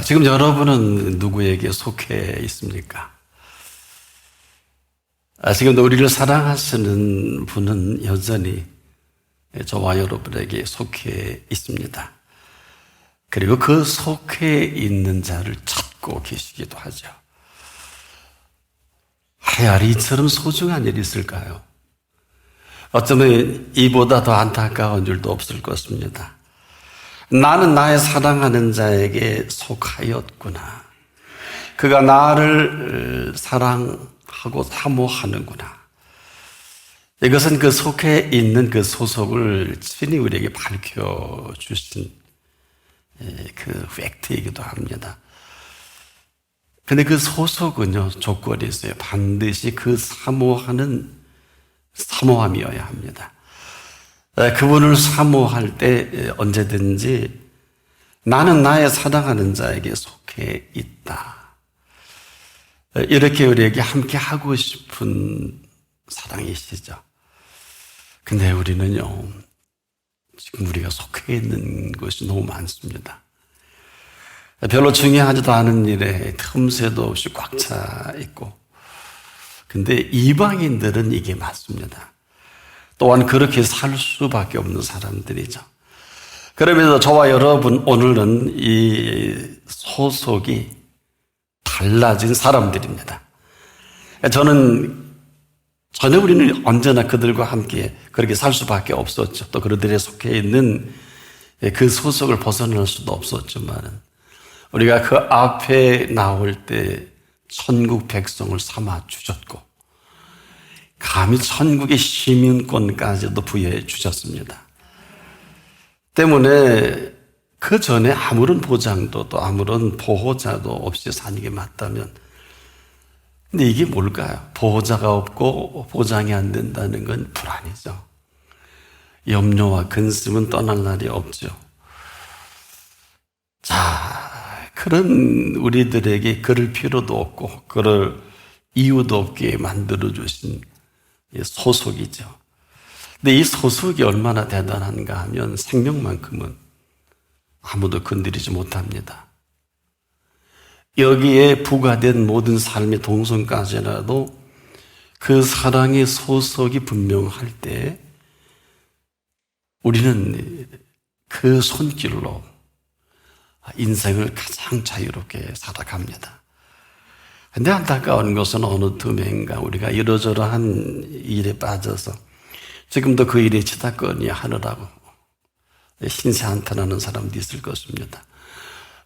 지금 여러분은 누구에게 속해 있습니까? 지금도 우리를 사랑하시는 분은 여전히 저와 여러분에게 속해 있습니다. 그리고 그 속해 있는 자를 찾고 계시기도 하죠. 하야리 이처럼 소중한 일이 있을까요? 어쩌면 이보다 더 안타까운 일도 없을 것입니다. 나는 나의 사랑하는 자에게 속하였구나. 그가 나를 사랑하고 사모하는구나. 이것은 그 속해 있는 그 소속을 친히 우리에게 밝혀주신 그 팩트이기도 합니다. 근데 그 소속은요, 조건이 있어요. 반드시 그 사모함이어야 합니다. 그분을 사모할 때 언제든지 나는 나의 사랑하는 자에게 속해 있다. 이렇게 우리에게 함께 하고 싶은 사랑이시죠. 근데 우리는요, 지금 우리가 속해 있는 것이 너무 많습니다. 별로 중요하지도 않은 일에 틈새도 없이 꽉 차 있고, 근데 이방인들은 이게 맞습니다. 또한 그렇게 살 수밖에 없는 사람들이죠. 그러면서 저와 여러분 오늘은 이 소속이 달라진 사람들입니다. 전혀 우리는 언제나 그들과 함께 그렇게 살 수밖에 없었죠. 또 그들에 속해 있는 그 소속을 벗어날 수도 없었지만 우리가 그 앞에 나올 때 천국 백성을 삼아 주셨고 감히 천국의 시민권까지도 부여해 주셨습니다. 때문에 그 전에 아무런 보장도 또 아무런 보호자도 없이 사는 게 맞다면, 근데 이게 뭘까요? 보호자가 없고 보장이 안 된다는 건 불안이죠. 염려와 근심은 떠날 날이 없죠. 자, 그런 우리들에게 그럴 필요도 없고 그럴 이유도 없게 만들어주신 소속이죠. 근데 이 소속이 얼마나 대단한가 하면 생명만큼은 아무도 건드리지 못합니다. 여기에 부과된 모든 삶의 동선까지라도 그 사랑의 소속이 분명할 때 우리는 그 손길로 인생을 가장 자유롭게 살아갑니다. 근데 안타까운 것은 어느 틈엔가 우리가 이러저러한 일에 빠져서 지금도 그 일에 치닫거니 하느라고 신세 한탄하는 사람도 있을 것입니다.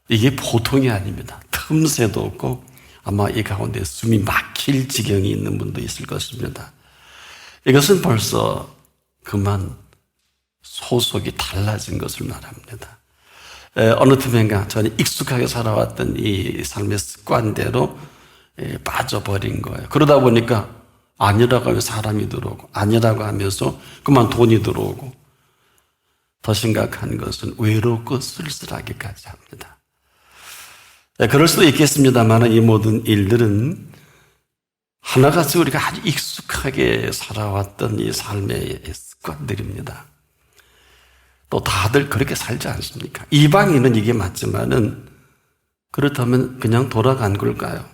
이게 보통이 아닙니다. 틈새도 없고 아마 이 가운데 숨이 막힐 지경이 있는 분도 있을 것입니다. 이것은 벌써 그만 소속이 달라진 것을 말합니다. 어느 틈엔가 저는 익숙하게 살아왔던 이 삶의 습관대로 빠져버린 거예요. 그러다 보니까 아니라고 하면 사람이 들어오고 아니라고 하면서 그만 돈이 들어오고 더 심각한 것은 외롭고 쓸쓸하기까지 합니다. 그럴 수도 있겠습니다만 이 모든 일들은 하나같이 우리가 아주 익숙하게 살아왔던 이 삶의 습관들입니다. 또 다들 그렇게 살지 않습니까? 이방인은 이게 맞지만은 그렇다면 그냥 돌아간 걸까요?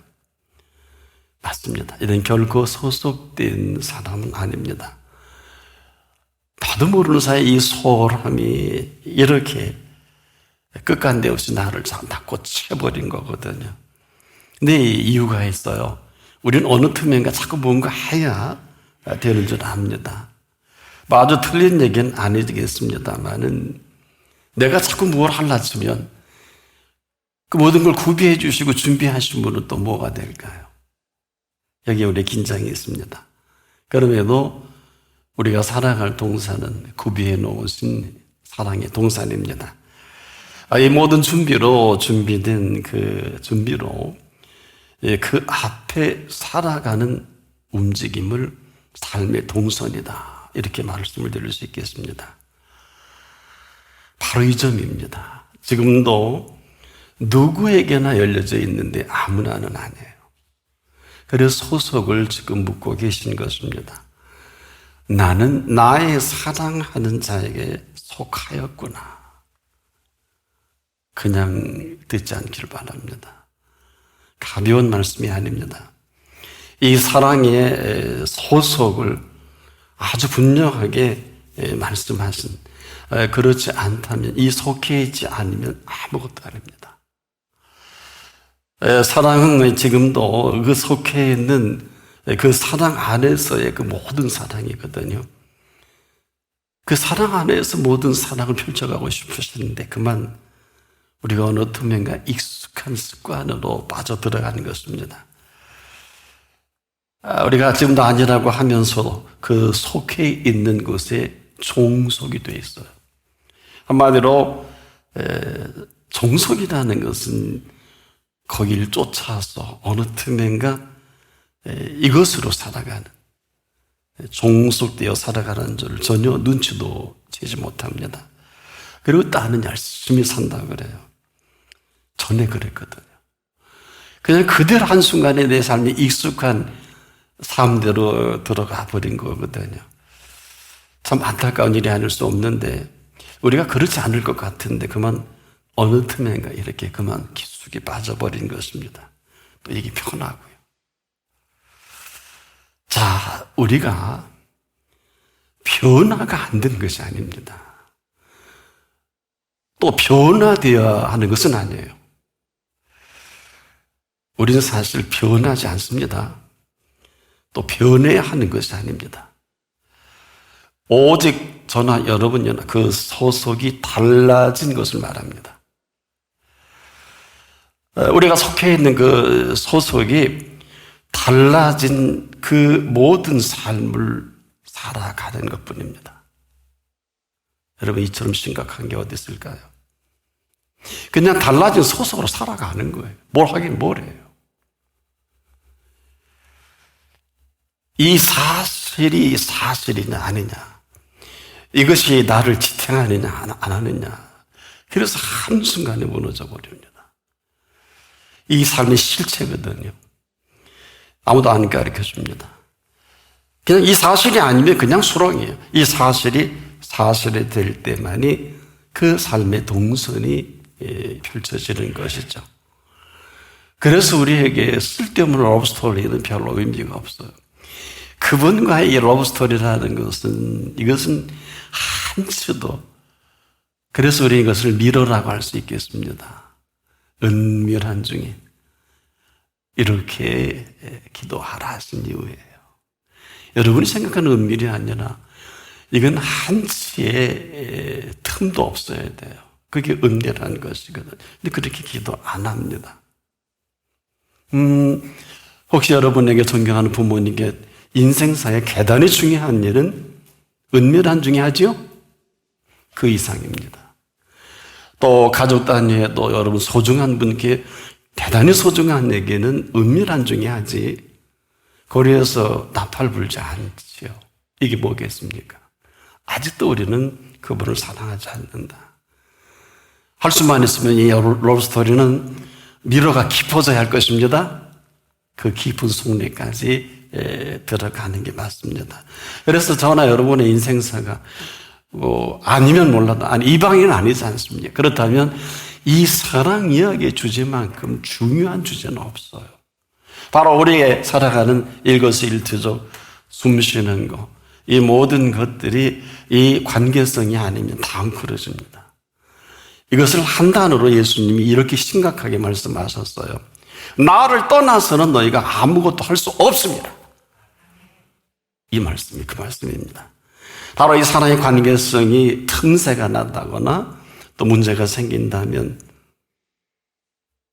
맞습니다. 이런 결코 소속된 사람은 아닙니다. 나도 모르는 사이에 이 소홀함이 이렇게 끝간데 없이 나를 닫고 채버린 거거든요. 근데 이유가 있어요. 우리는 어느 틈엔가 자꾸 뭔가 해야 되는 줄 압니다. 아주 틀린 얘기는 아니겠습니다만은 내가 자꾸 뭘 하려 치면 그 모든 걸 구비해 주시고 준비하신 분은 또 뭐가 될까요? 여기에 우리 긴장이 있습니다. 그럼에도 우리가 살아갈 동산은 구비해 놓으신 사랑의 동산입니다. 이 모든 준비된 그 준비로 그 앞에 살아가는 움직임을 삶의 동선이다. 이렇게 말씀을 드릴 수 있겠습니다. 바로 이 점입니다. 지금도 누구에게나 열려져 있는데 아무나는 아니에요. 그래서 소속을 지금 묻고 계신 것입니다. 나는 나의 사랑하는 자에게 속하였구나. 그냥 듣지 않기를 바랍니다. 가벼운 말씀이 아닙니다. 이 사랑의 소속을 아주 분명하게 말씀하신, 그렇지 않다면, 이 속해 있지 않으면 아무것도 아닙니다. 사랑은 지금도 그 속해 있는 그 사랑 안에서의 그 모든 사랑이거든요. 그 사랑 안에서 모든 사랑을 펼쳐가고 싶으시는데 그만 우리가 어느 틈엔가 익숙한 습관으로 빠져들어가는 것입니다. 우리가 지금도 아니라고 하면서 그 속해 있는 것에 종속이 되어 있어요. 한마디로 종속이라는 것은 거기를 쫓아서 어느 틈엔가 이것으로 살아가는, 종속되어 살아가는 줄 전혀 눈치도 채지 못합니다. 그리고 나는 열심히 산다고 그래요. 전에 그랬거든요. 그냥 그대로 한순간에 내 삶이 익숙한 삶대로 들어가 버린 거거든요. 참 안타까운 일이 아닐 수 없는데 우리가 그렇지 않을 것 같은데 그만 어느 틈엔가 이렇게 그만 깊숙이 빠져버린 것입니다. 또 이게 편하고요. 자, 우리가 변화가 안 된 것이 아닙니다. 또 변화되어야 하는 것은 아니에요. 우리는 사실 변하지 않습니다. 또 변해야 하는 것이 아닙니다. 오직 저나 여러분이나 그 소속이 달라진 것을 말합니다. 우리가 속해 있는 그 소속이 달라진 그 모든 삶을 살아가는 것뿐입니다. 여러분, 이처럼 심각한 게 어디 있을까요? 그냥 달라진 소속으로 살아가는 거예요. 뭘 하긴 뭘 해요. 이 사실이 사실이냐 아니냐, 이것이 나를 지탱하느냐 안 하느냐, 그래서 한순간에 무너져 버립니다. 이 삶의 실체거든요. 아무도 안 가르쳐줍니다. 그냥 이 사실이 아니면 그냥 수렁이에요. 이 사실이 사실이 될 때만이 그 삶의 동선이 펼쳐지는 것이죠. 그래서 우리에게 쓸데없는 러브스토리는 별로 의미가 없어요. 그분과의 이 러브스토리라는 것은, 이것은 한치도, 그래서 우리 이것을 미러라고 할 수 있겠습니다. 은밀한 중에 이렇게 기도하라 하신 이유예요. 여러분이 생각하는 은밀이 아니라 이건 한치의 틈도 없어야 돼요. 그게 은밀한 것이거든요. 근데 그렇게 기도 안 합니다. 혹시 여러분에게 존경하는 부모님께 인생사에 대단히 중요한 일은 은밀한 중에 하지요? 그 이상입니다. 또 가족 단위에도 여러분 소중한 분께 대단히 소중한 얘기는 은밀한 중에 하지 거리에서 나팔 불지 않지요. 이게 뭐겠습니까? 아직도 우리는 그분을 사랑하지 않는다. 할 수만 있으면 이 러브스토리는 미로가 깊어져야 할 것입니다. 그 깊은 속내까지 들어가는 게 맞습니다. 그래서 저나 여러분의 인생사가 아니면 몰라도 이방인은 아니지 않습니까? 그렇다면 이 사랑 이야기의 주제만큼 중요한 주제는 없어요. 바로 우리의 살아가는 일거수일투족, 숨쉬는 것, 이 모든 것들이 이 관계성이 아니면 다 엉클어집니다. 이것을 한 단어로 예수님이 이렇게 심각하게 말씀하셨어요. 나를 떠나서는 너희가 아무것도 할 수 없습니다. 이 말씀이 그 말씀입니다. 바로 이 사랑의 관계성이 틈새가 난다거나 또 문제가 생긴다면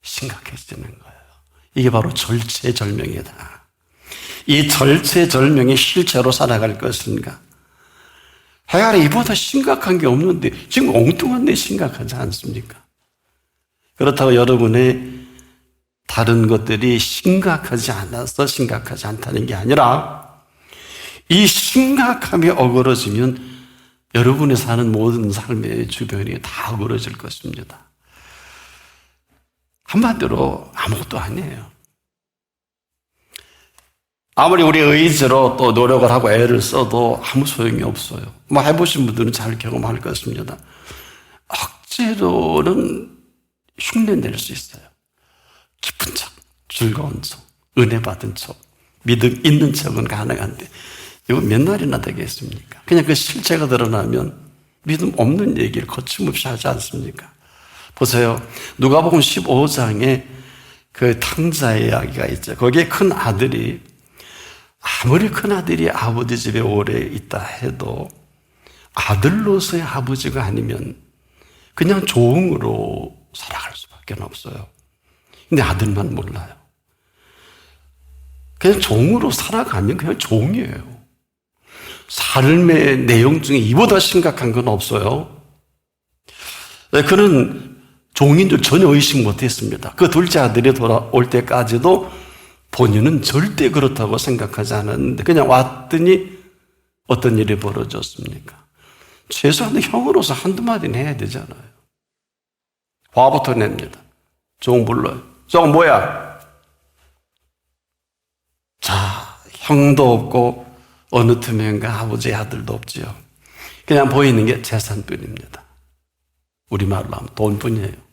심각해지는 거예요. 이게 바로 절체절명이다. 이 절체절명의 실체로 살아갈 것인가? 하여간 이보다 심각한 게 없는데 지금 엉뚱한 데 심각하지 않습니까? 그렇다고 여러분의 다른 것들이 심각하지 않아서 심각하지 않다는 게 아니라 이 심각함이 어그러지면 여러분이 사는 모든 삶의 주변이 다 어그러질 것입니다. 한마디로 아무것도 아니에요. 아무리 우리 의지로 또 노력을 하고 애를 써도 아무 소용이 없어요. 해보신 분들은 잘 경험할 것입니다. 억지로는 흉내낼 수 있어요. 기쁜 척, 즐거운 척, 은혜 받은 척, 믿음 있는 척은 가능한데 이거 몇 날이나 되겠습니까? 그냥 그 실체가 드러나면 믿음 없는 얘기를 거침없이 하지 않습니까? 보세요. 누가복음 15장에 그 탕자의 이야기가 있죠. 거기에 큰 아들이 아무리 큰 아들이 아버지 집에 오래 있다 해도 아들로서의 아버지가 아니면 그냥 종으로 살아갈 수밖에 없어요. 근데 아들만 몰라요. 그냥 종으로 살아가면 그냥 종이에요. 삶의 내용 중에 이보다 심각한 건 없어요. 그는 종인 줄 전혀 의식 못했습니다. 그 둘째 아들이 돌아올 때까지도 본인은 절대 그렇다고 생각하지 않았는데 그냥 왔더니 어떤 일이 벌어졌습니까? 최소한 형으로서 한두 마디는 해야 되잖아요. 화부터 냅니다. 종 불러요. 종 뭐야? 자, 형도 없고 어느 틈엔가 아버지의 아들도 없지요. 그냥 보이는 게 재산뿐입니다. 우리말로 하면 돈뿐이에요.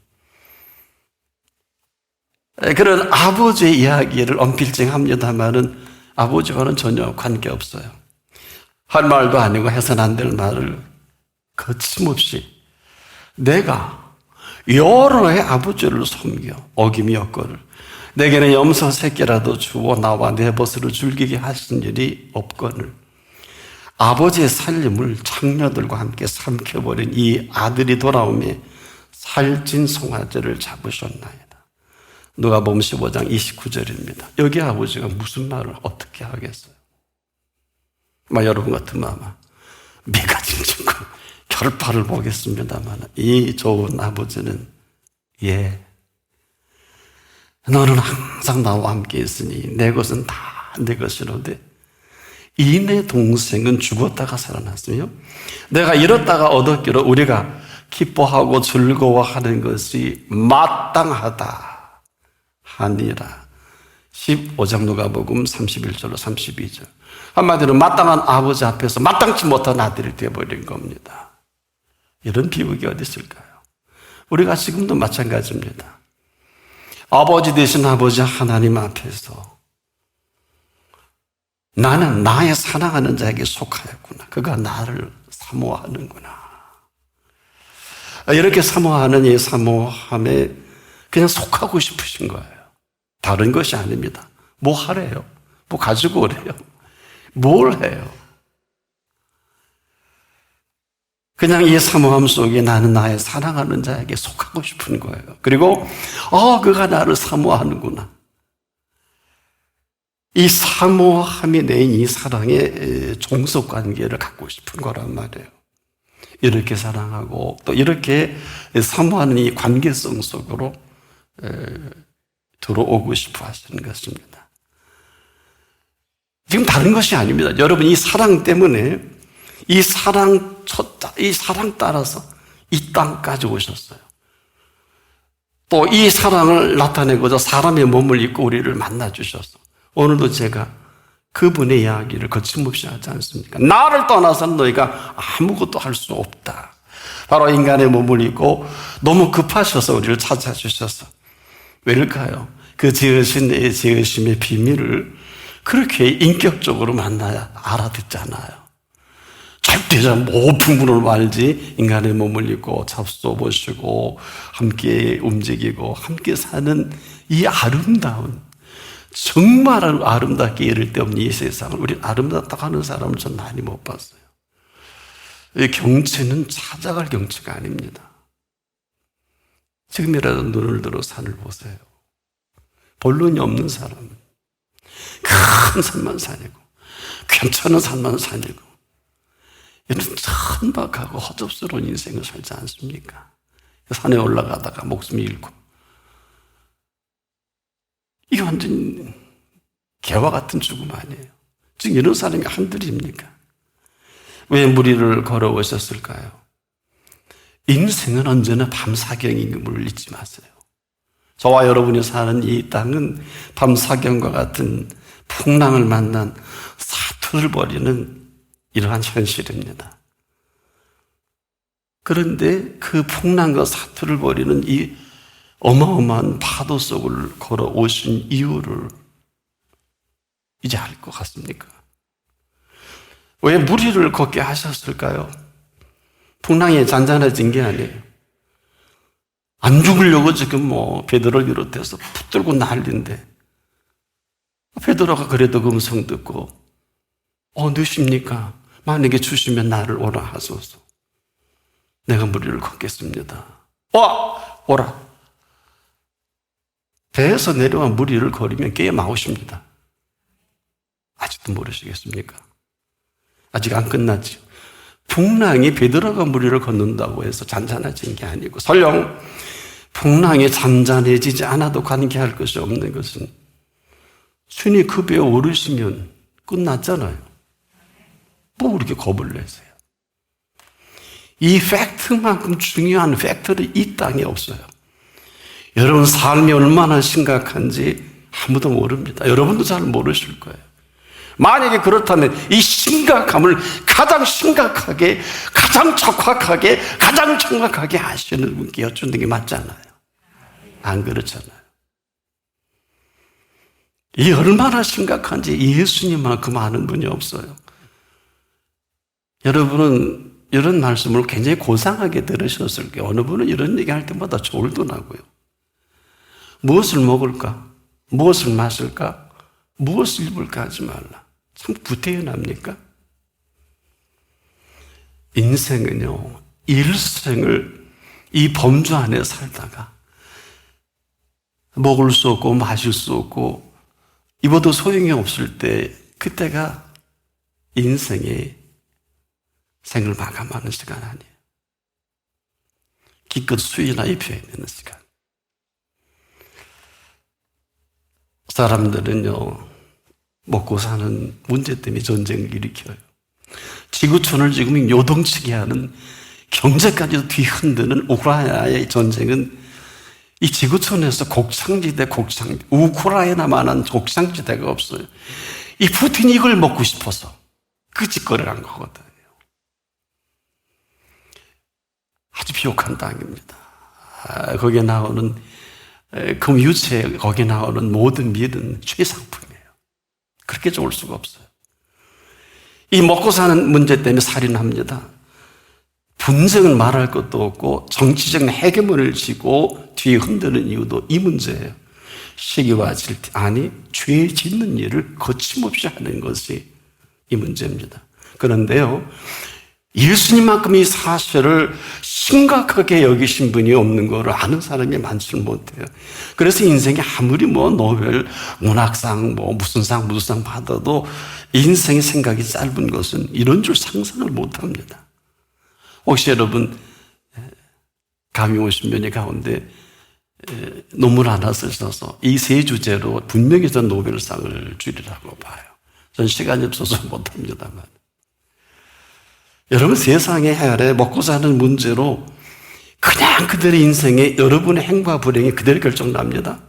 그런 아버지의 이야기를 언필증합니다만은 아버지와는 전혀 관계없어요. 할 말도 아니고 해서는 안 될 말을 거침없이 내가 여러 해 아버지를 섬겨 어김이 없거를 내게는 염소 새끼라도 주어 나와 내 벗으로 즐기게 하신 일이 없거늘 아버지의 살림을 장녀들과 함께 삼켜버린 이 아들이 돌아오며 살찐 송아지를 잡으셨나이다. 누가복음 15장 29절입니다. 여기 아버지가 무슨 말을 어떻게 하겠어요? 여러분 같으면 아마 미가 징징고 결파를 보겠습니다만 이 좋은 아버지는 너는 항상 나와 함께 있으니 내 것은 다 내 것이로되 이 내 동생은 죽었다가 살아났으며 내가 잃었다가 얻었기로 우리가 기뻐하고 즐거워하는 것이 마땅하다 하니라. 15장 누가복음 31절로 32절. 한마디로 마땅한 아버지 앞에서 마땅치 못한 아들이 되어버린 겁니다. 이런 비극이 어디 있을까요? 우리가 지금도 마찬가지입니다. 아버지 되신 아버지 하나님 앞에서 나는 나의 사랑하는 자에게 속하였구나. 그가 나를 사모하는구나. 이렇게 사모하는 이 사모함에 그냥 속하고 싶으신 거예요. 다른 것이 아닙니다. 뭐 하래요? 뭐 가지고 오래요? 뭘 해요? 그냥 이 사모함 속에 나는 나의 사랑하는 자에게 속하고 싶은 거예요. 그리고 그가 나를 사모하는구나. 이 사모함이 내인 이 사랑의 종속관계를 갖고 싶은 거란 말이에요. 이렇게 사랑하고 또 이렇게 사모하는 이 관계성 속으로 들어오고 싶어 하시는 것입니다. 지금 다른 것이 아닙니다. 여러분 이 사랑 때문에 이 사랑 따라서 이 땅까지 오셨어요. 또 이 사랑을 나타내고자 사람의 몸을 입고 우리를 만나 주셨어. 오늘도 제가 그분의 이야기를 거침없이 하지 않습니까? 나를 떠나서는 너희가 아무것도 할 수 없다. 바로 인간의 몸을 입고 너무 급하셔서 우리를 찾아주셔서 왜일까요? 그 지으심의 비밀을 그렇게 인격적으로 만나야 알아듣잖아요. 절대적 모품으로 알지 인간의 몸을 입고 잡숴 보시고 함께 움직이고 함께 사는 이 아름다운 정말 아름답게 이를 데 없는 이 세상을 우리 아름답다고 하는 사람을 전 많이 못 봤어요. 이 경치는 찾아갈 경치가 아닙니다. 지금이라도 눈을 들어 산을 보세요. 본론이 없는 사람은 큰 산만 산이고 괜찮은 산만 산이고 이런 천박하고 허접스러운 인생을 살지 않습니까? 산에 올라가다가 목숨 잃고 이게 완전 개와 같은 죽음 아니에요. 지금 이런 사람이 한둘입니까? 왜 무리를 걸어오셨을까요? 인생은 언제나 밤사경임을 잊지 마세요. 저와 여러분이 사는 이 땅은 밤사경과 같은 풍랑을 만난 사투를 벌이는 이러한 현실입니다. 그런데 그 풍랑과 사투를 벌이는 이 어마어마한 파도 속을 걸어오신 이유를 이제 알 것 같습니까? 왜 무리를 걷게 하셨을까요? 풍랑이 잔잔해진 게 아니에요. 안 죽으려고 지금 베드로를 비롯해서 붙들고 난리인데, 베드로가 그래도 그 음성 듣고 누십니까? 만약에 주시면 나를 오라 하소서. 내가 무리를 걷겠습니다. 오라. 배에서 내려와 무리를 걸으면 깨어나오십니다. 아직도 모르시겠습니까? 아직 안 끝났죠. 풍랑이 베드로가 무리를 걷는다고 해서 잔잔해진 게 아니고, 설령 풍랑이 잔잔해지지 않아도 관계할 것이 없는 것은 주님 그 배에 오르시면 끝났잖아요. 뭐 그렇게 겁을 내세요? 이 팩트만큼 중요한 팩트는 이 땅에 없어요. 여러분 삶이 얼마나 심각한지 아무도 모릅니다. 여러분도 잘 모르실 거예요. 만약에 그렇다면 이 심각함을 가장 심각하게, 가장 적확하게, 가장 정확하게 아시는 분께 여쭙는 게 맞잖아요. 안 그렇잖아요. 이 얼마나 심각한지 예수님만큼 아는 분이 없어요. 여러분은 이런 말씀을 굉장히 고상하게 들으셨을 거예요. 어느 분은 이런 얘기할 때마다 졸도 나고요. 무엇을 먹을까? 무엇을 마실까? 무엇을 입을까 하지 말라. 참 구태연합니까? 인생은요, 일생을 이 범주 안에 살다가 먹을 수 없고 마실 수 없고 입어도 소용이 없을 때, 그때가 인생의 생을 마감하는 시간 아니에요. 기껏 수위나 입혀야 되는 시간. 사람들은요, 먹고 사는 문제 때문에 전쟁을 일으켜요. 지구촌을 지금 요동치게 하는, 경제까지도 뒤흔드는 우크라이나의 전쟁은 이 지구촌에서 곡창지대, 우크라이나만한 곡창지대가 없어요. 이 푸틴이 이걸 먹고 싶어서 그 짓거리를 한 거거든요. 아주 비옥한 땅입니다. 거기에 나오는 금유채, 거기에 나오는 모든 밀은 최상품이에요. 그렇게 좋을 수가 없어요. 이 먹고 사는 문제 때문에 살인합니다. 분쟁은 말할 것도 없고 정치적 헤게몬을 쥐고 뒤에 흔드는 이유도 이 문제예요. 시기와 질투, 죄 짓는 일을 거침없이 하는 것이 이 문제입니다. 그런데요, 예수님만큼 이 사실을 심각하게 여기신 분이 없는 거를 아는 사람이 많지는 못해요. 그래서 인생에 아무리 노벨 문학상, 무슨 상 받아도 인생의 생각이 짧은 것은 이런 줄 상상을 못 합니다. 혹시 여러분, 감이 오신 분이 가운데 논문 하나 쓰셔서 이 세 주제로 분명히 전 노벨상을 주리라고 봐요. 전 시간이 없어서 못 합니다만. 여러분, 세상의 해아래 먹고 사는 문제로 그냥 그들의 인생에 여러분의 행과 불행이 그대로 결정납니다.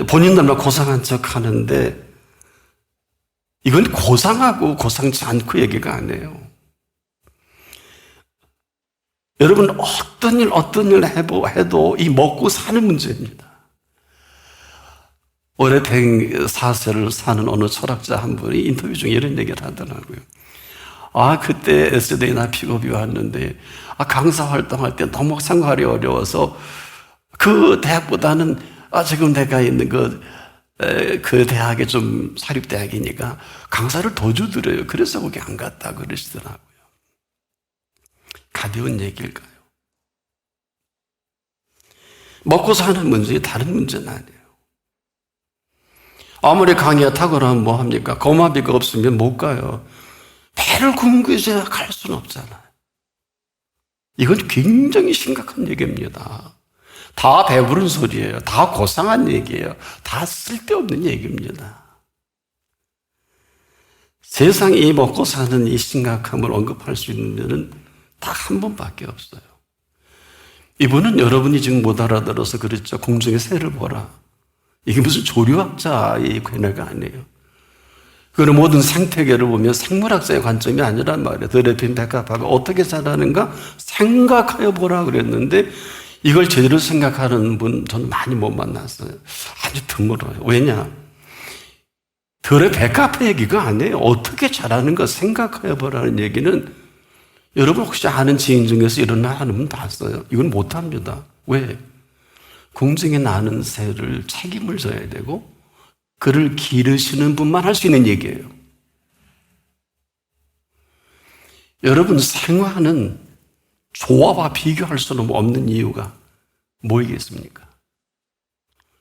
본인들만 고상한 척 하는데 이건 고상하고 고상치 않고 얘기가 아니에요. 여러분, 어떤 일 해도 이 먹고 사는 문제입니다. 오래된 사세를 사는 어느 철학자 한 분이 인터뷰 중에 이런 얘기를 하더라고요. 그때 SD나 픽업이 왔는데, 강사 활동할 때 너무 생활이 어려워서 그 대학보다는 지금 내가 있는 그 대학이 좀 사립대학이니까 강사를 더 주더래요. 그래서 거기 안 갔다 그러시더라고요. 가벼운 얘기일까요? 먹고 사는 문제, 다른 문제는 아니에요. 아무리 강의가 탁월하면 뭐 합니까? 거마비가 없으면 못 가요. 배를 굶기지 갈 수는 없잖아요. 이건 굉장히 심각한 얘기입니다. 다 배부른 소리예요. 다 고상한 얘기예요. 다 쓸데없는 얘기입니다. 세상에 이 먹고 사는 이 심각함을 언급할 수 있는 데는 딱 한 번밖에 없어요. 이분은 여러분이 지금 못 알아들어서 그랬죠. 공중의 새를 보라. 이게 무슨 조류학자의 괴뇌가 아니에요. 그런 모든 생태계를 보면 생물학자의 관점이 아니란 말이에요. 드레핀 백합화가 어떻게 자라는가 생각하여 보라 그랬는데 이걸 제대로 생각하는 분 저는 많이 못 만났어요. 아주 드물어요. 왜냐? 들의 백합화 얘기가 아니에요. 어떻게 잘하는가 생각해보라는 얘기는 여러분 혹시 아는 지인 중에서 이런 말 하는 분 봤어요? 이건 못합니다. 왜? 공중에 나는 새를 책임을 져야 되고 그를 기르시는 분만 할 수 있는 얘기예요. 여러분 생화는 조화와 비교할 수는 없는 이유가 뭐이겠습니까?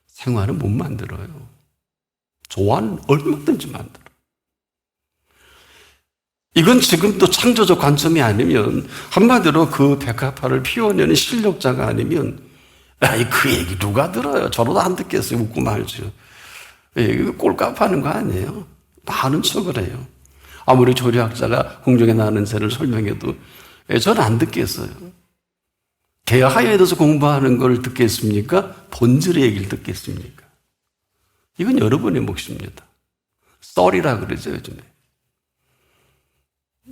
생화는 못 만들어요. 조화는 얼마든지 만들어요. 이건 지금도 창조적 관점이 아니면 한마디로 그 백합화를 피워내는 실력자가 아니면 아이 그 얘기 누가 들어요? 저러다 안 듣겠어요. 웃고 말죠. 이거 꼴값하는 거 아니에요? 많은 척을 해요. 아무리 조리학자가 공중에 나는 새를 설명해도 저는 안 듣겠어요. 개화에 대해서 공부하는 걸 듣겠습니까? 본질의 얘기를 듣겠습니까? 이건 여러분의 몫입니다. 썰이라 그러죠, 요즘에.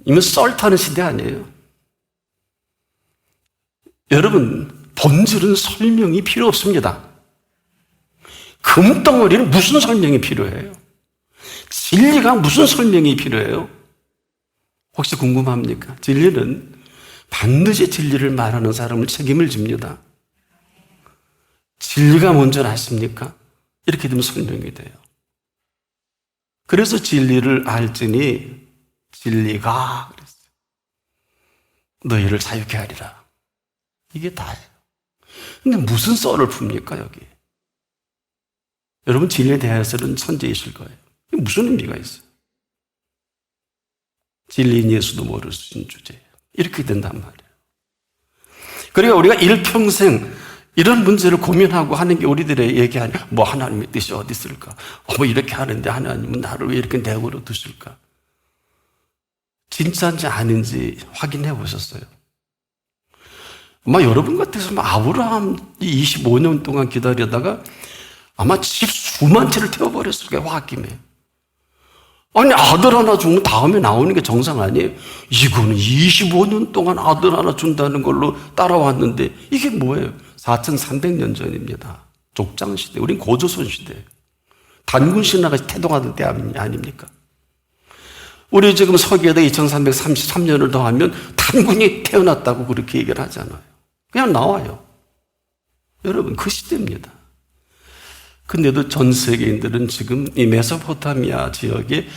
이미 썰 타는 시대 아니에요. 여러분, 본질은 설명이 필요 없습니다. 금덩어리는 무슨 설명이 필요해요? 진리가 무슨 설명이 필요해요? 혹시 궁금합니까? 진리는 반드시 진리를 말하는 사람은 책임을 집니다. 진리가 뭔지 아십니까? 이렇게 되면 설명이 돼요. 그래서 진리를 알지니 진리가 그랬어요. 너희를 자유케 하리라. 이게 다예요. 근데 무슨 썰을 풉니까, 여기? 여러분, 진리에 대해서는 천재이실 거예요. 이게 무슨 의미가 있어요? 진리인 예수도 모르신 주제예요. 이렇게 된단 말이에요. 그러니까 우리가 일평생 이런 문제를 고민하고 하는 게 우리들의 얘기 아니야. 뭐 하나님의 뜻이 어디 있을까? 뭐 이렇게 하는데 하나님은 나를 왜 이렇게 내버려 두실까? 진짜인지 아닌지 확인해 보셨어요? 아마 여러분 같아서 아브라함이 25년 동안 기다리다가 아마 집 수만 채를 태워버렸을 거예요, 홧김에. 아니, 아들 하나 주면 다음에 나오는 게 정상 아니에요? 이거는 25년 동안 아들 하나 준다는 걸로 따라왔는데 이게 뭐예요? 4300년 전입니다. 족장시대, 우린 고조선시대. 단군 신화가 태동하던 때 아닙니까? 우리 지금 서기에다 2333년을 더하면 단군이 태어났다고 그렇게 얘기를 하잖아요. 그냥 나와요. 여러분, 그 시대입니다. 근데도 전 세계인들은 지금 이 메소포타미아 지역에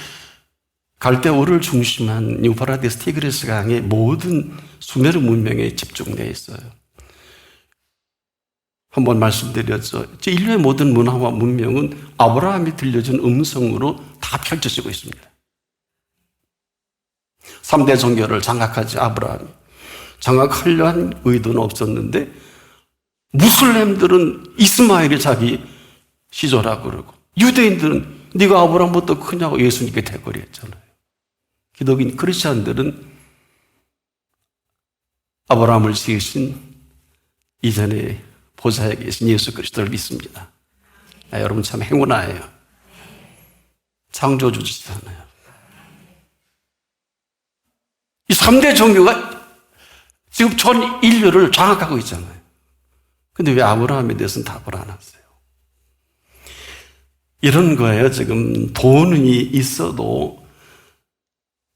갈대오를 중심한 유프라디스 티그리스 강의 모든 수메르 문명에 집중되어 있어요. 한번 말씀드렸죠. 인류의 모든 문화와 문명은 아브라함이 들려준 음성으로 다 펼쳐지고 있습니다. 3대 종교를 장악하지 아브라함이. 장악하려 한 의도는 없었는데 무슬림들은 이스마엘이 자기 시조라고 그러고 유대인들은 네가 아브라함보다 크냐고 예수님께 대거리 했잖아요. 기독인 크리스찬들은 아브라함을 지으신 이전에 보좌에 계신 예수 그리스도를 믿습니다. 여러분 참 행운아예요. 창조주시잖아요. 이 3대 종교가 지금 전 인류를 장악하고 있잖아요. 근데 왜 아브라함에 대해서는 답을 안 하세요? 이런 거예요. 지금 돈이 있어도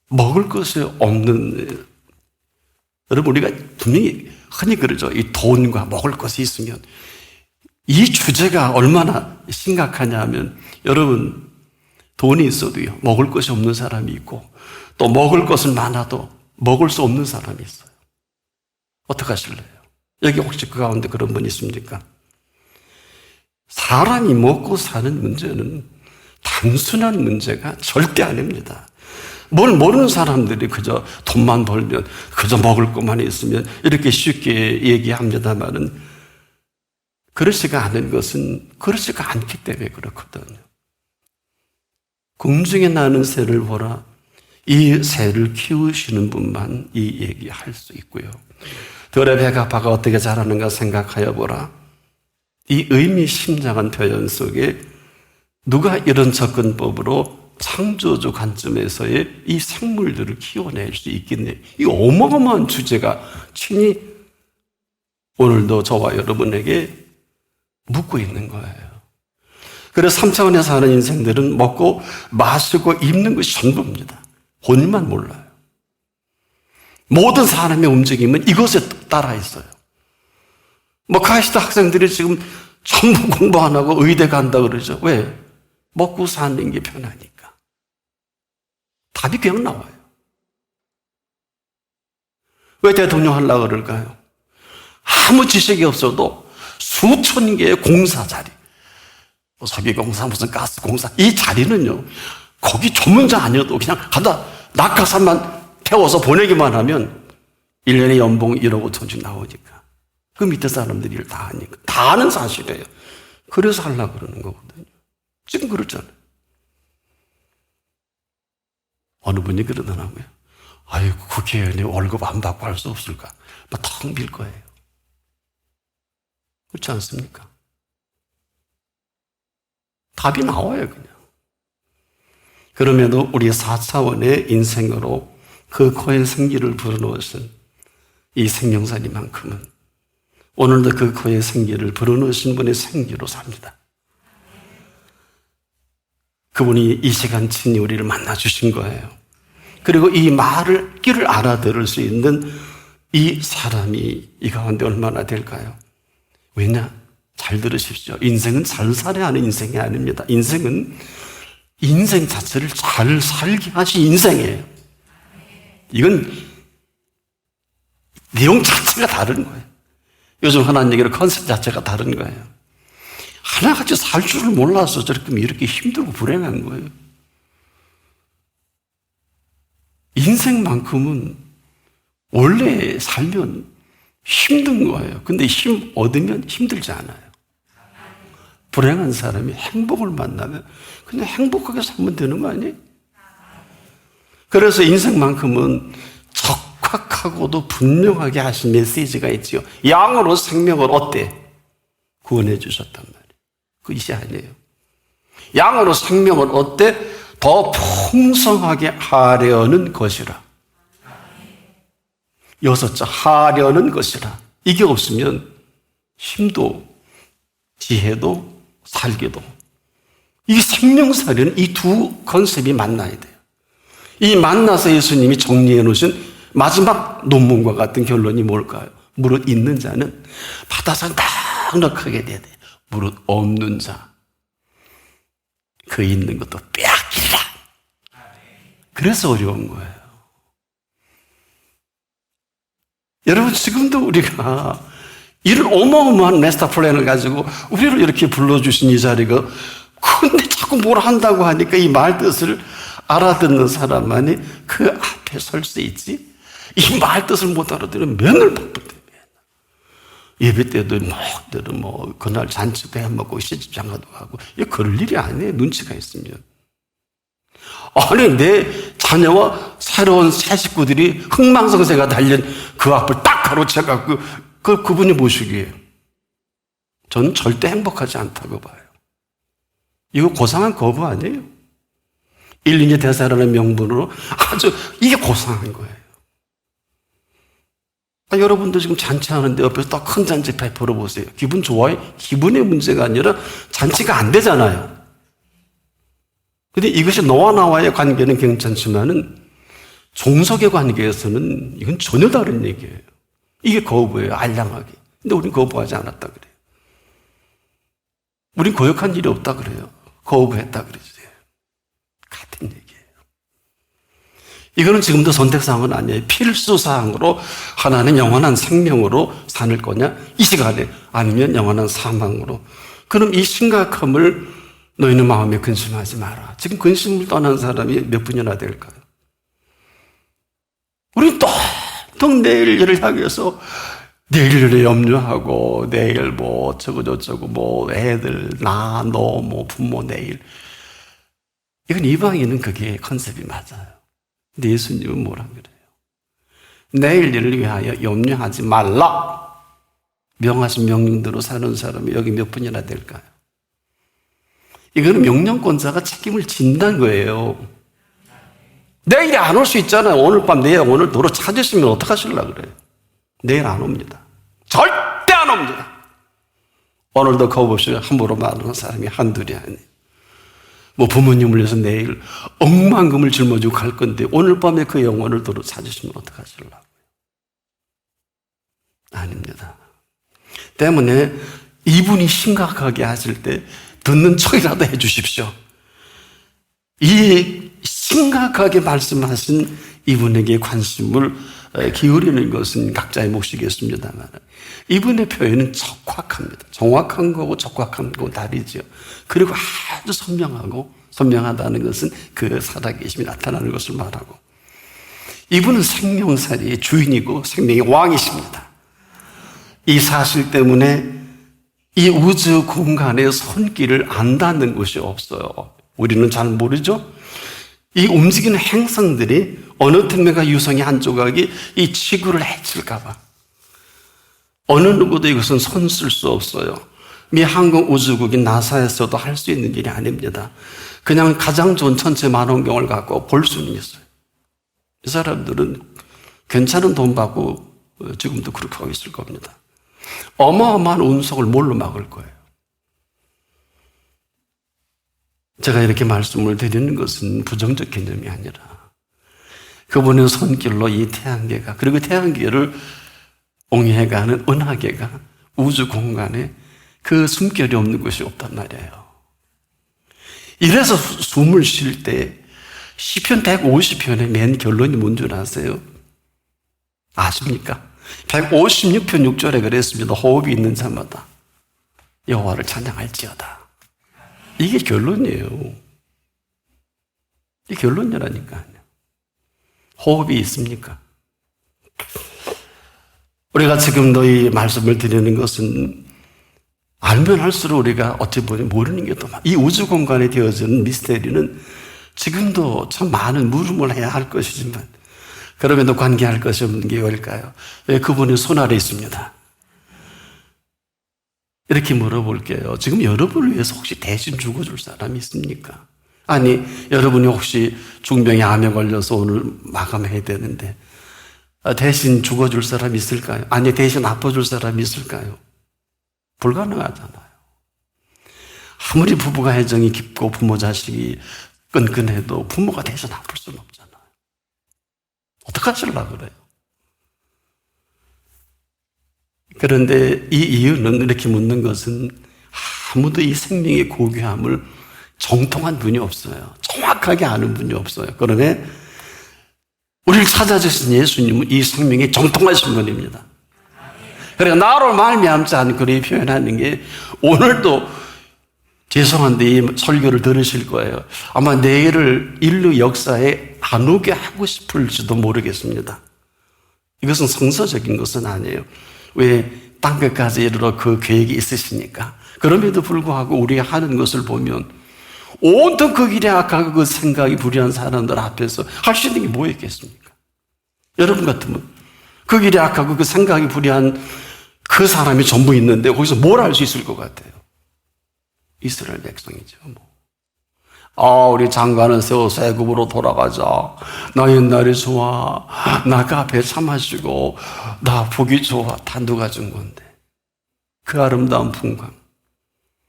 먹을 것이 없는, 여러분 우리가 분명히 흔히 그러죠. 이 돈과 먹을 것이 있으면 이 주제가 얼마나 심각하냐면 여러분 돈이 있어도요 먹을 것이 없는 사람이 있고 또 먹을 것은 많아도 먹을 수 없는 사람이 있어요. 어떡하실래요? 여기 혹시 그 가운데 그런 분 있습니까? 사람이 먹고 사는 문제는 단순한 문제가 절대 아닙니다. 뭘 모르는 사람들이 그저 돈만 벌면 그저 먹을 것만 있으면 이렇게 쉽게 얘기합니다만은 그렇지가 않은 것은 그렇지가 않기 때문에 그렇거든요. 궁중에 나는 새를 보라. 이 새를 키우시는 분만 이 얘기할 수 있고요. 들의 백합화가 어떻게 자라는가 생각하여 보라. 이 의미심장한 표현 속에 누가 이런 접근법으로 창조주 관점에서의 이 생물들을 키워낼 수 있겠네. 이 어마어마한 주제가 친히 오늘도 저와 여러분에게 묻고 있는 거예요. 그래서 3차원에 사는 인생들은 먹고 마시고 입는 것이 전부입니다. 본인만 몰라요. 모든 사람의 움직임은 이것에 따라 있어요. 카이스트 학생들이 지금 전부 공부 안 하고 의대 간다 그러죠. 왜? 먹고 사는 게 편하니까. 답이 그냥 나와요. 왜 대통령 하려고 그럴까요? 아무 지식이 없어도 수천 개의 공사 자리, 석유공사, 무슨 가스공사, 이 자리는요, 거기 전문자 아니어도 그냥 가다 낙하산만 태워서 보내기만 하면 1년에 연봉 1억 5천씩 나오니까. 그 밑에 사람들이 일 다 하니까. 다 아는 사실이에요. 그래서 하려고 그러는 거거든요. 지금 그렇잖아요. 어느 분이 그러더라고요. 아이고, 국회의원이 월급 안 받고 할 수 없을까? 텅 빌 거예요. 그렇지 않습니까? 답이 나와요, 그냥. 그럼에도 우리 4차원의 인생으로 그 코의 생기를 불어넣으신 이 생명사님만큼은 오늘도 그 코의 생기를 불어넣으신 분의 생기로 삽니다. 그분이 이 시간 친히 우리를 만나주신 거예요. 그리고 이 말을, 길을 알아들을 수 있는 이 사람이 이 가운데 얼마나 될까요? 왜냐? 잘 들으십시오. 인생은 잘 살아야 하는 인생이 아닙니다. 인생은 인생 자체를 잘 살게 하신 인생이에요. 이건 내용 자체가 다른 거예요. 요즘 하나님 얘기로 컨셉 자체가 다른 거예요. 하나같이 살 줄을 몰라서 이렇게 힘들고 불행한 거예요. 인생만큼은 원래 살면 힘든 거예요. 근데 힘 얻으면 힘들지 않아요. 불행한 사람이 행복을 만나면 그냥 행복하게 살면 되는 거 아니에요? 그래서 인생만큼은 적확하고도 분명하게 하신 메시지가 있지요. 양으로 생명을 어때? 구원해 주셨단 말이에요. 그것이 아니에요. 양으로 생명을 어때? 더 풍성하게 하려는 것이라. 6자, 하려는 것이라. 이게 없으면 힘도 지혜도 살기도. 이 생명사려는 이 두 컨셉이 만나야 돼요. 이 만나서 예수님이 정리해 놓으신 마지막 논문과 같은 결론이 뭘까요? 무릇 있는 자는 받아서 넉넉하게 돼야 돼요. 무릇 없는 자, 그 있는 것도 빼앗기라. 그래서 어려운 거예요. 여러분, 지금도 우리가 이런 어마어마한 마스터 플랜을 가지고 우리를 이렇게 불러주신 이 자리가, 근데 자꾸 뭘 한다고 하니까 이 말 뜻을 알아듣는 사람만이 그 앞에 설 수 있지. 이 말 뜻을 못 알아들으면 맨날 바쁜데. 예배 때도 그날 잔치도 해먹고 시집장가도 가고, 이거 그럴 일이 아니에요. 눈치가 있으면. 아니, 내 자녀와 새로운 새 식구들이 흥망성쇠가 달린 그 앞을 딱 가로채갖고 그분이 모시기에 저는 절대 행복하지 않다고 봐요. 이거 고상한 거부 아니에요? 1, 2년 대사라는 명분으로 아주 이게 고상한 거예요. 여러분도 지금 잔치하는데 옆에서 딱 큰 잔치 베풀어 보세요. 기분 좋아요? 기분의 문제가 아니라 잔치가 안 되잖아요. 근데 이것이 너와 나와의 관계는 괜찮지만은 종속의 관계에서는 이건 전혀 다른 얘기예요. 이게 거부예요, 알량하게. 근데 우린 거부하지 않았다 그래요. 우린 거역한 일이 없다 그래요. 거부했다 그러지. 같은 얘기예요. 이거는 지금도 선택사항은 아니에요. 필수사항으로 하나는 영원한 생명으로 사는 거냐? 이 시간에. 아니면 영원한 사망으로. 그럼 이 심각함을 너희는 마음에 근심하지 마라. 지금 근심을 떠난 사람이 몇 분이나 될까요? 우리 또 내일 일을 향해서 내일 일을 염려하고 내일 저쩌고 애들, 나, 너, 부모 내일. 이건 이방인은 그게 컨셉이 맞아요. 근데 예수님은 뭐라 그래요? 내일 일을 위하여 염려하지 말라. 명하신 명령대로 사는 사람이 여기 몇 분이나 될까요? 이거는 명령권자가 책임을 진다는 거예요. 내일이 안 올 수 있잖아요. 오늘 밤, 내일, 오늘 도로 찾으시면 어떡하실라 그래요? 내일 안 옵니다. 절대 많습니다. 오늘도 겁 없이 함부로 말하는 사람이 한둘이 아니에요. 뭐 부모님을 위해서 내일 억만금을 짊어지고 갈 건데 오늘 밤에 그 영혼을 도로 찾으시면 어떡하실라고요? 아닙니다. 때문에 이분이 심각하게 하실 때 듣는 척이라도 해 주십시오. 이 심각하게 말씀하신 이분에게 관심을 기울이는 것은 각자의 몫이겠습니다만 이분의 표현은 적확합니다. 정확한 거고 적확한 거고 다르죠. 그리고 아주 선명하다는 것은 그 살아계심이 나타나는 것을 말하고 이분은 생명살이의 주인이고 생명의 왕이십니다. 이 사실 때문에 이 우주 공간의 손길을 안다는 것이 없어요. 우리는 잘 모르죠? 이 움직이는 행성들이 어느 틈에가 유성의 한 조각이 이 지구를 해칠까봐 어느 누구도 이것은 손 쓸 수 없어요. 미 항공우주국인 나사에서도 할 수 있는 일이 아닙니다. 그냥 가장 좋은 천체 만원경을 갖고 볼 수는 있어요. 이 사람들은 괜찮은 돈 받고 지금도 그렇게 하고 있을 겁니다. 어마어마한 운석을 뭘로 막을 거예요? 제가 이렇게 말씀을 드리는 것은 부정적 개념이 아니라 그분의 손길로 이 태양계가 그리고 태양계를 옹해가는 은하계가 우주 공간에 그 숨결이 없는 것이 없단 말이에요. 이래서 숨을 쉴 때 시편 150편의 맨 결론이 뭔 줄 아세요? 아십니까? 156편 6절에 그랬습니다. 호흡이 있는 자마다 여호와를 찬양할지어다. 이게 결론이에요. 이게 결론이라니까요. 호흡이 있습니까? 우리가 지금도 이 말씀을 드리는 것은 알면 할수록 우리가 어찌 보면 모르는 게 더 많아요. 이 우주 공간에 되어지는 미스테리는 지금도 참 많은 물음을 해야 할 것이지만 그럼에도 관계할 것이 없는 게 왜일까요? 왜 그분의 손 아래 있습니다. 이렇게 물어볼게요. 지금 여러분을 위해서 혹시 대신 죽어줄 사람이 있습니까? 아니, 여러분이 혹시 중병에 암에 걸려서 오늘 마감해야 되는데 대신 죽어줄 사람이 있을까요? 아니, 대신 아파줄 사람이 있을까요? 불가능하잖아요. 아무리 부부가 애정이 깊고 부모 자식이 끈끈해도 부모가 대신 아플 수는 없잖아요. 어떡하시려고 그래요? 그런데 이 이유는 이렇게 묻는 것은 아무도 이 생명의 고귀함을 정통한 분이 없어요. 정확하게 아는 분이 없어요. 그런데 우리를 찾아주신 예수님은 이 생명이 정통하신 분입니다. 그러니까 나로 말미암지 않고 그렇게 표현하는 게 오늘도 죄송한데 이 설교를 들으실 거예요. 아마 내일을 인류 역사에 안 오게 하고 싶을지도 모르겠습니다. 이것은 성서적인 것은 아니에요. 왜 땅끝까지 이르러 그 계획이 있으시니까. 그럼에도 불구하고 우리가 하는 것을 보면 온통 그 길에 악하고 그 생각이 불의한 사람들 앞에서 할 수 있는 게 뭐 있겠습니까? 여러분 같으면 그 길에 악하고 그 생각이 불의한 그 사람이 전부 있는데 거기서 뭘 할 수 있을 것 같아요? 이스라엘 백성이죠. 우리 장관은 세워서 애굽으로 돌아가자. 나 옛날이 좋아. 나 카페 차 마시고 나 보기 좋아. 다 누가 준 건데. 그 아름다운 풍광.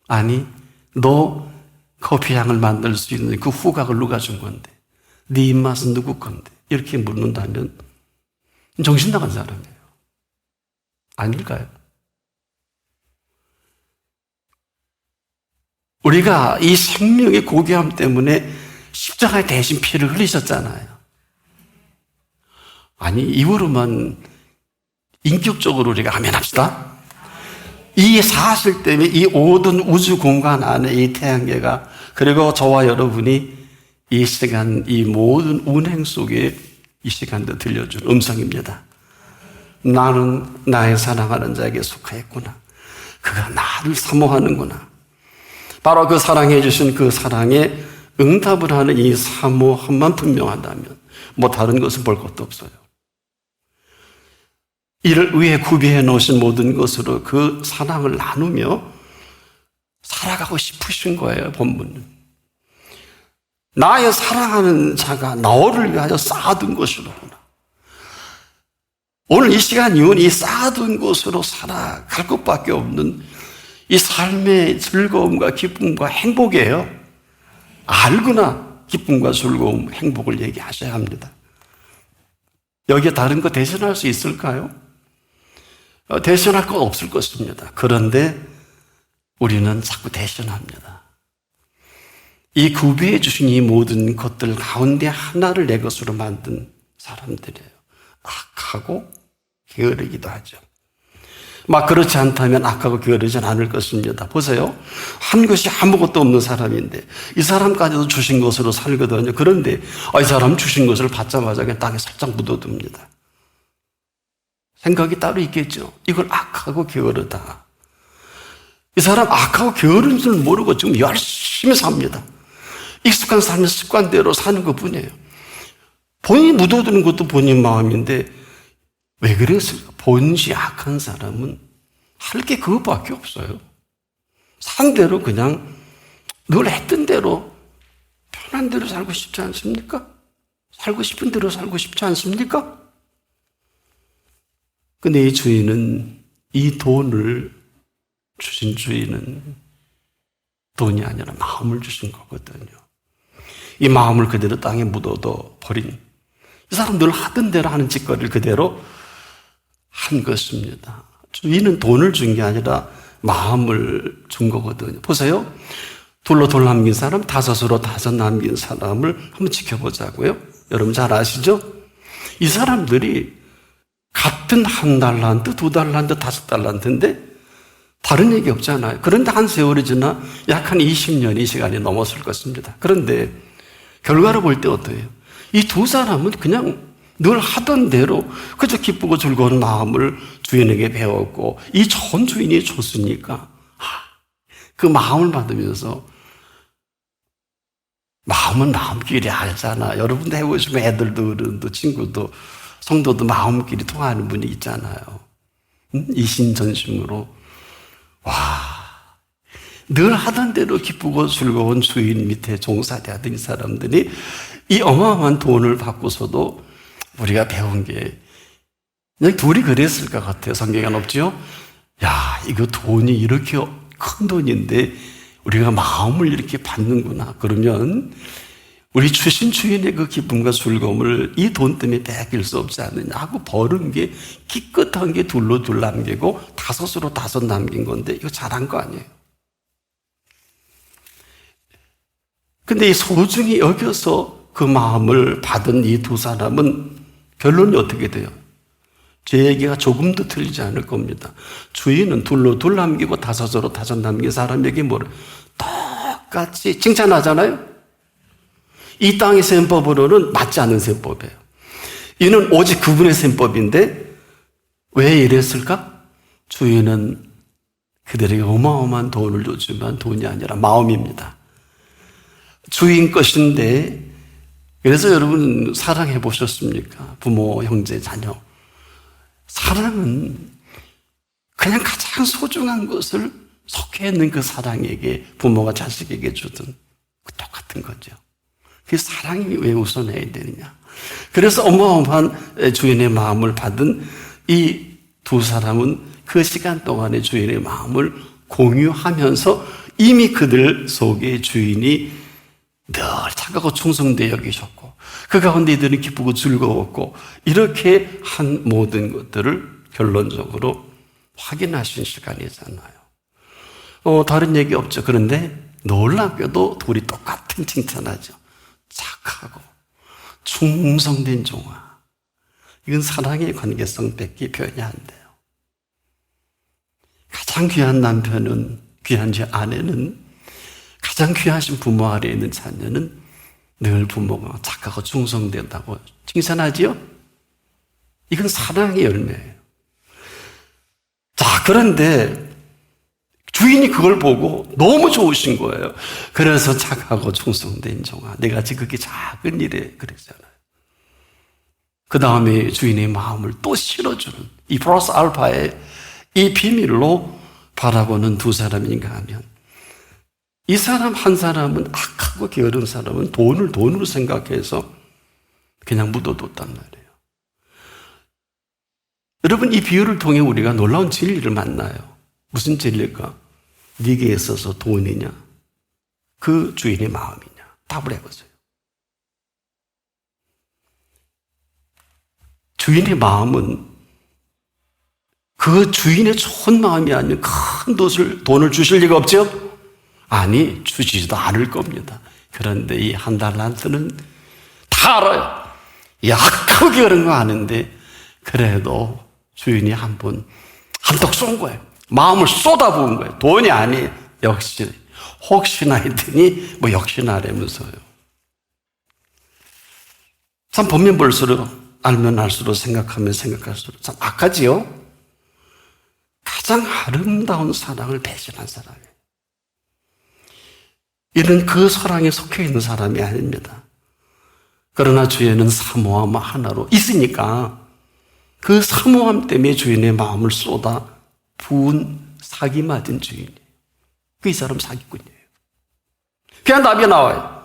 아니, 너 커피 향을 만들 수 있는 그 후각을 누가 준 건데. 네 입맛은 누구 건데. 이렇게 묻는다면 정신 나간 사람이에요. 아닐까요? 우리가 이 생명의 고귀함 때문에 십자가에 대신 피를 흘리셨잖아요. 아니, 이후로만 인격적으로 우리가 아멘 합시다. 이 사실 때문에 이 모든 우주 공간 안에 이 태양계가 그리고 저와 여러분이 이 시간, 이 모든 운행 속에 이 시간도 들려준 음성입니다. 나는 나의 사랑하는 자에게 속하였구나. 그가 나를 사모하는구나. 바로 그 사랑해 주신 그 사랑에 응답을 하는 이 사모함만 분명하다면 뭐 다른 것은 볼 것도 없어요. 이를 위해 구비해 놓으신 모든 것으로 그 사랑을 나누며 살아가고 싶으신 거예요, 본문은. 나의 사랑하는 자가 너를 위하여 쌓아둔 것이로구나. 오늘 이 시간 이후는 이 쌓아둔 곳으로 살아갈 것밖에 없는 이 삶의 즐거움과 기쁨과 행복이에요. 알구나 기쁨과 즐거움, 행복을 얘기하셔야 합니다. 여기에 다른 거 대신할 수 있을까요? 대신할 건 없을 것입니다. 그런데 우리는 자꾸 대신합니다. 이 구비해 주신 이 모든 것들 가운데 하나를 내 것으로 만든 사람들이에요. 악하고 게으르기도 하죠. 막 그렇지 않다면 악하고 게으르진 않을 것입니다. 보세요. 한 것이 아무것도 없는 사람인데 이 사람까지도 주신 것으로 살거든요. 그런데 이 사람 주신 것을 받자마자 그냥 땅에 살짝 묻어둡니다. 생각이 따로 있겠죠. 이걸 악하고 게으르다. 이 사람 악하고 게으른 줄 모르고 지금 열심히 삽니다. 익숙한 삶의 습관대로 사는 것뿐이에요. 본인이 묻어두는 것도 본인 마음인데 왜 그랬을까? 본시 악한 사람은 할 게 그것밖에 없어요. 산 대로 그냥 늘 했던 대로 편한 대로 살고 싶지 않습니까? 살고 싶은 대로 살고 싶지 않습니까? 근데 이 주인은, 이 돈을 주신 주인은 돈이 아니라 마음을 주신 거거든요. 이 마음을 그대로 땅에 묻어둬 버린, 이 사람 늘 하던 대로 하는 짓거리를 그대로 한 것입니다. 주인은 돈을 준 게 아니라 마음을 준 거거든요. 보세요. 둘로 돌 남긴 사람, 다섯으로 다섯 남긴 사람을 한번 지켜보자고요. 여러분 잘 아시죠? 이 사람들이 같은 한 달란트, 두 달란트, 다섯 달란트인데 다른 얘기 없잖아요. 그런데 한 세월이 지나 약 한 20년이 시간이 넘었을 것입니다. 그런데 결과를 볼 때 어때요? 이 두 사람은 그냥 늘 하던 대로 그저 기쁘고 즐거운 마음을 주인에게 배웠고 이 좋은 주인이 줬으니까 그 마음을 받으면서, 마음은 마음끼리 알잖아. 여러분도 해보시면 애들도 어른도 친구도 성도도 마음끼리 통하는 분이 있잖아요. 이심전심으로. 늘 하던 대로 기쁘고 즐거운 주인 밑에 종살이 하던 이 사람들이 이 어마어마한 돈을 받고서도 우리가 배운 게 그냥 둘이 그랬을 것 같아요. 성경에는 없죠? 야, 이거 돈이 이렇게 큰 돈인데 우리가 마음을 이렇게 받는구나. 그러면 우리 주신 주인의 그 기쁨과 즐거움을 이 돈 때문에 빼앗길 수 없지 않느냐 하고 버는 게 기껏한 게 둘로 둘 남기고 다섯으로 다섯 남긴 건데 이거 잘한 거 아니에요. 근데 이 소중히 여겨서 그 마음을 받은 이 두 사람은 결론이 어떻게 돼요? 제 얘기가 조금도 틀리지 않을 겁니다. 주인은 둘로 둘 남기고 다섯으로 다섯 남긴 사람에게 뭐래? 똑같이 칭찬하잖아요? 이 땅의 셈법으로는 맞지 않는 셈법이에요. 이는 오직 그분의 셈법인데 왜 이랬을까? 주인은 그들에게 어마어마한 돈을 줬지만 돈이 아니라 마음입니다. 주인 것인데, 그래서 여러분 사랑해 보셨습니까? 부모, 형제, 자녀. 사랑은 그냥 가장 소중한 것을 속해 있는 그 사랑에게 부모가 자식에게 주든 똑같은 거죠. 그 사랑이 왜 우선해야 되느냐. 그래서 어마어마한 주인의 마음을 받은 이 두 사람은 그 시간 동안에 주인의 마음을 공유하면서 이미 그들 속에 주인이 늘 착하고 충성되어 여기셨고 그 가운데 이들은 기쁘고 즐거웠고 이렇게 한 모든 것들을 결론적으로 확인하신 시간이잖아요. 다른 얘기 없죠. 그런데 놀랍게도 둘이 똑같은 칭찬하죠. 착하고 충성된 종아. 이건 사랑의 관계성밖에 표현이 안 돼요. 가장 귀한 남편은, 귀한 제 아내는, 가장 귀하신 부모 아래에 있는 자녀는 늘 부모가 착하고 충성된다고 칭찬하지요? 이건 사랑의 열매예요. 자, 그런데 주인이 그걸 보고 너무 좋으신 거예요. 그래서 착하고 충성된 종아, 내가 지금 그렇게 작은 일에 그랬잖아요. 그 다음에 주인의 마음을 또 실어주는 이 플러스 알파의 이 비밀로 바라보는 두 사람인가 하면, 이 사람 한 사람은 악하고 게으른 사람은 돈을 돈으로 생각해서 그냥 묻어뒀단 말이에요. 여러분, 이 비유를 통해 우리가 놀라운 진리를 만나요. 무슨 진리일까? 네게 있어서 돈이냐? 그 주인의 마음이냐? 답을 해보세요. 주인의 마음은 그 주인의 좋은 마음이 아니면 큰 돈을 주실 리가 없죠? 아니, 주지도 않을 겁니다. 그런데 이 한 달란트는 다 알아요. 야, 크게 그런 거 아는데 그래도 주인이 한턱 쏜 거예요. 마음을 쏟아부은 거예요. 돈이 아니, 역시 혹시나 했더니 뭐 역시나 하면서요. 참 보면 볼수록, 알면 알수록, 생각하면 생각할수록 참 악하지요. 가장 아름다운 사랑을 배신한 사람이에요. 이는 그 사랑에 속해 있는 사람이 아닙니다. 그러나 주에는 사모함 하나로 있으니까 그 사모함 때문에 주인의 마음을 쏟아 부은 사기 맞은 주인이에요. 그 이 사람 사기꾼이에요. 그냥 답이 나와요.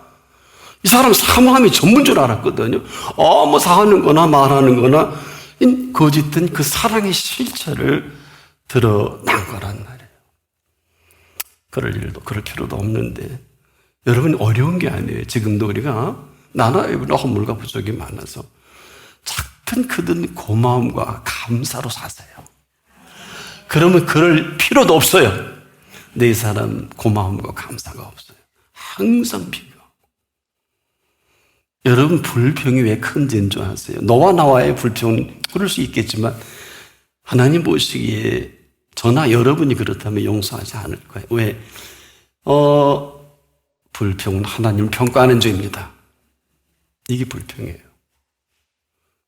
이 사람 사모함이 전부인 줄 알았거든요. 뭐 사하는 거나 말하는 거나 거짓된 그 사랑의 실체를 드러난 거란 말이에요. 그럴 필요도 없는데, 여러분, 어려운 게 아니에요. 지금도 우리가 나라에는 허물과 부족이 많아서 작든 크든 고마움과 감사로 사세요. 그러면 그럴 필요도 없어요. 근데 이 사람 고마움과 감사가 없어요. 항상 필요하고. 여러분, 불평이 왜 큰 죄인 줄 아세요? 너와 나와의 불평은 그럴 수 있겠지만 하나님 보시기에 저나 여러분이 그렇다면 용서하지 않을 거예요. 왜? 불평은 하나님을 평가하는 죄입니다. 이게 불평이에요.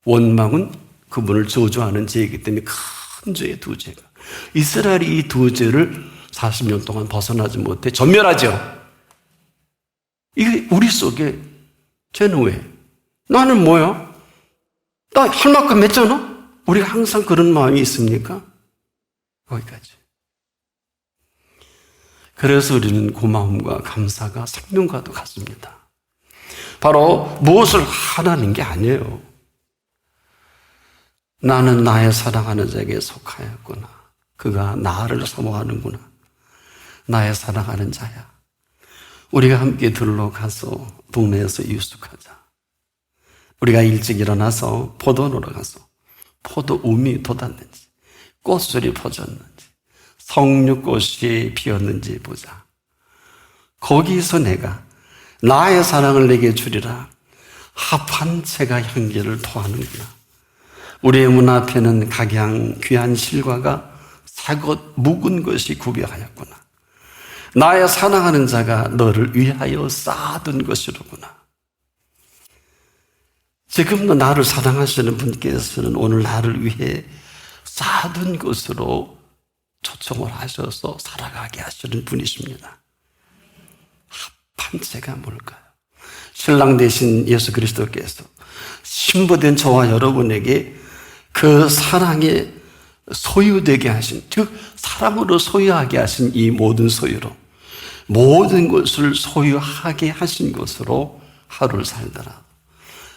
원망은 그분을 저주하는 죄이기 때문에 큰 죄의 두 죄가. 이스라엘이 이 두 죄를 40년 동안 벗어나지 못해 전멸하죠. 이게 우리 속에, 쟤는 왜? 나는 뭐야? 나 할 만큼 했잖아? 우리가 항상 그런 마음이 있습니까? 거기까지. 그래서 우리는 고마움과 감사가 생명과도 같습니다. 바로 무엇을 하라는 게 아니에요. 나는 나의 사랑하는 자에게 속하였구나. 그가 나를 사모하는구나. 나의 사랑하는 자야. 우리가 함께 들러 가서 동네에서 이웃숙하자. 우리가 일찍 일어나서 포도원으로 가서 포도움이 돋았는지, 꽃술이 퍼졌는지, 석류꽃이 피었는지 보자. 거기서 내가 나의 사랑을 내게 주리라. 합한 채가 향기를 토하는구나. 우리의 문 앞에는 각양 귀한 실과가 사곳 묵은 것이 구비하였구나. 나의 사랑하는 자가 너를 위하여 쌓아둔 것이로구나. 지금도 나를 사랑하시는 분께서는 오늘 나를 위해 쌓아둔 것으로 초청을 하셔서 살아가게 하시는 분이십니다. 합한 채가 뭘까요? 신랑 되신 예수 그리스도께서 신부된 저와 여러분에게 그 사랑에 소유되게 하신, 즉 사랑으로 소유하게 하신 이 모든 소유로, 모든 것을 소유하게 하신 것으로 하루를 살더라.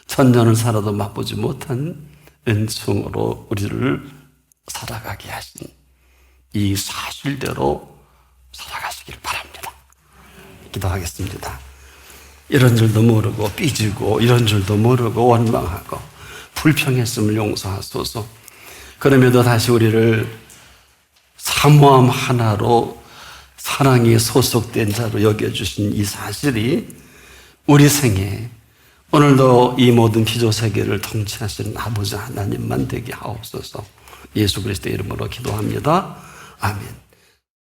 천년을 살아도 맛보지 못한 은총으로 우리를 살아가게 하신 이 사실대로 살아가시기를 바랍니다. 기도하겠습니다. 이런 줄도 모르고 삐지고 이런 줄도 모르고 원망하고 불평했음을 용서하소서. 그럼에도 다시 우리를 사모함 하나로 사랑이 소속된 자로 여겨주신 이 사실이 우리 생에 오늘도 이 모든 피조세계를 통치하시는 아버지 하나님만 되게 하옵소서. 예수 그리스도의 이름으로 기도합니다. 아멘.